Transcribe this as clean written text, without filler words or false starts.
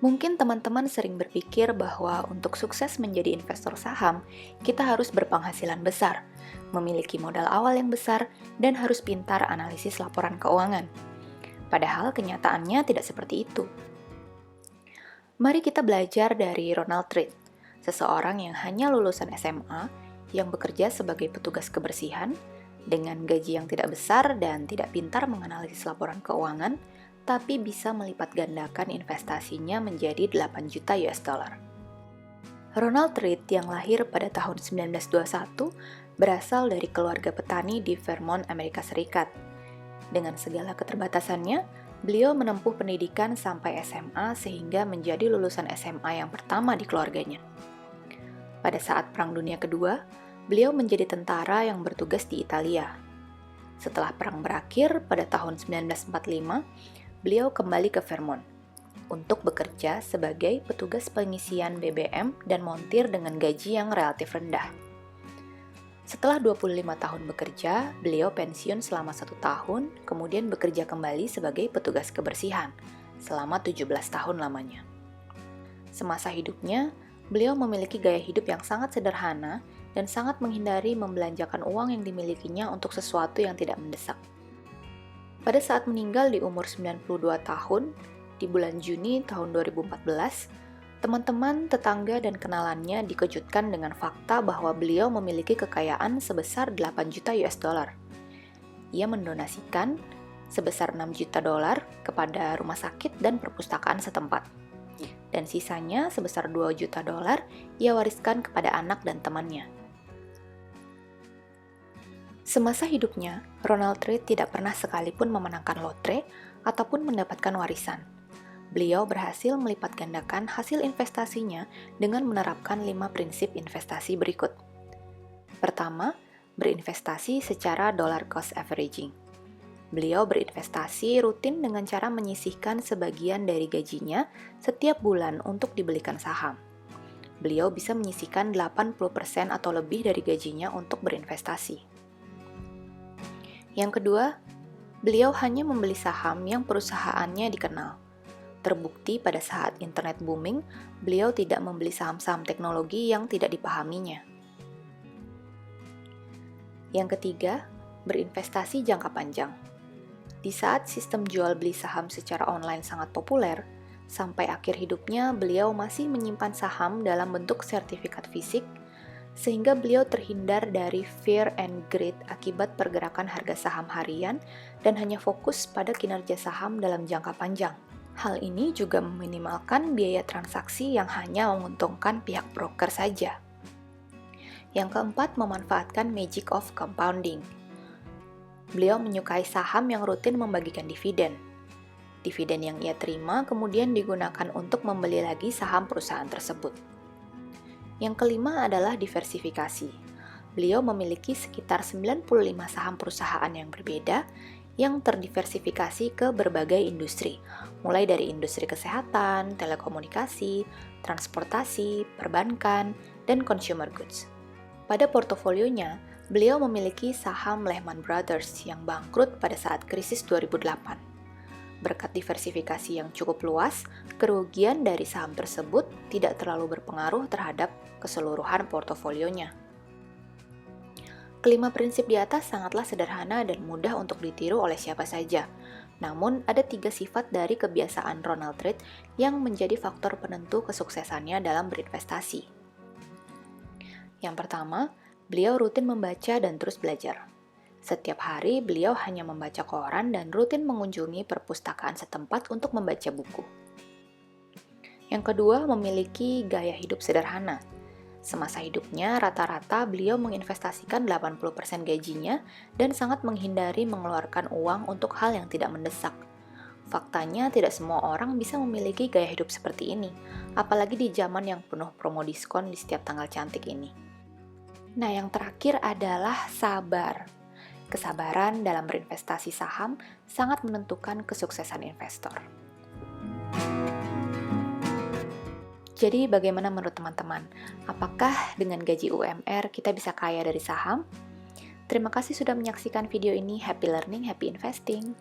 Mungkin teman-teman sering berpikir bahwa untuk sukses menjadi investor saham, kita harus berpenghasilan besar, memiliki modal awal yang besar, dan harus pintar analisis laporan keuangan. Padahal kenyataannya tidak seperti itu. Mari kita belajar dari Ronald Read, seseorang yang hanya lulusan SMA, yang bekerja sebagai petugas kebersihan, dengan gaji yang tidak besar dan tidak pintar menganalisis laporan keuangan, tapi bisa melipat gandakan investasinya menjadi 8 juta US dollar. Ronald Read yang lahir pada tahun 1921 berasal dari keluarga petani di Vermont, Amerika Serikat. Dengan segala keterbatasannya, beliau menempuh pendidikan sampai SMA sehingga menjadi lulusan SMA yang pertama di keluarganya. Pada saat Perang Dunia Kedua, beliau menjadi tentara yang bertugas di Italia. Setelah perang berakhir pada tahun 1945, beliau kembali ke Vermont untuk bekerja sebagai petugas pengisian BBM dan montir dengan gaji yang relatif rendah. Setelah 25 tahun bekerja, beliau pensiun selama 1 tahun, kemudian bekerja kembali sebagai petugas kebersihan selama 17 tahun lamanya. Semasa hidupnya, beliau memiliki gaya hidup yang sangat sederhana dan sangat menghindari membelanjakan uang yang dimilikinya untuk sesuatu yang tidak mendesak. Pada saat meninggal di umur 92 tahun, di bulan Juni tahun 2014, teman-teman, tetangga, dan kenalannya dikejutkan dengan fakta bahwa beliau memiliki kekayaan sebesar 8 juta US dollar. Ia mendonasikan sebesar 6 juta dolar kepada rumah sakit dan perpustakaan setempat. Dan sisanya sebesar 2 juta dolar ia wariskan kepada anak dan temannya. Semasa hidupnya, Ronald Read tidak pernah sekalipun memenangkan lotre ataupun mendapatkan warisan. Beliau berhasil melipat gandakan hasil investasinya dengan menerapkan 5 prinsip investasi berikut. Pertama, berinvestasi secara dollar cost averaging. Beliau berinvestasi rutin dengan cara menyisihkan sebagian dari gajinya setiap bulan untuk dibelikan saham. Beliau bisa menyisihkan 80% atau lebih dari gajinya untuk berinvestasi. Yang kedua, beliau hanya membeli saham yang perusahaannya dikenal. Terbukti pada saat internet booming, beliau tidak membeli saham-saham teknologi yang tidak dipahaminya. Yang ketiga, berinvestasi jangka panjang. Di saat sistem jual beli saham secara online sangat populer, sampai akhir hidupnya beliau masih menyimpan saham dalam bentuk sertifikat fisik, sehingga beliau terhindar dari fear and greed akibat pergerakan harga saham harian dan hanya fokus pada kinerja saham dalam jangka panjang. Hal ini juga meminimalkan biaya transaksi yang hanya menguntungkan pihak broker saja. Yang keempat, memanfaatkan magic of compounding. Beliau menyukai saham yang rutin membagikan dividen. Dividen yang ia terima kemudian digunakan untuk membeli lagi saham perusahaan tersebut. Yang kelima adalah diversifikasi. Beliau memiliki sekitar 95 saham perusahaan yang berbeda yang terdiversifikasi ke berbagai industri, mulai dari industri kesehatan, telekomunikasi, transportasi, perbankan, dan consumer goods. Pada portofolionya, beliau memiliki saham Lehman Brothers yang bangkrut pada saat krisis 2008. Berkat diversifikasi yang cukup luas, kerugian dari saham tersebut tidak terlalu berpengaruh terhadap keseluruhan portofolionya. Kelima prinsip di atas sangatlah sederhana dan mudah untuk ditiru oleh siapa saja. Namun, ada 3 sifat dari kebiasaan Ronald Read yang menjadi faktor penentu kesuksesannya dalam berinvestasi. Yang pertama, beliau rutin membaca dan terus belajar. Setiap hari, beliau hanya membaca koran dan rutin mengunjungi perpustakaan setempat untuk membaca buku. Yang kedua, memiliki gaya hidup sederhana. Semasa hidupnya, rata-rata beliau menginvestasikan 80% gajinya dan sangat menghindari mengeluarkan uang untuk hal yang tidak mendesak. Faktanya, tidak semua orang bisa memiliki gaya hidup seperti ini, apalagi di zaman yang penuh promo diskon di setiap tanggal cantik ini. Nah, yang terakhir adalah sabar. Kesabaran dalam berinvestasi saham sangat menentukan kesuksesan investor. Jadi bagaimana menurut teman-teman? Apakah dengan gaji UMR kita bisa kaya dari saham? Terima kasih sudah menyaksikan video ini. Happy learning, happy investing!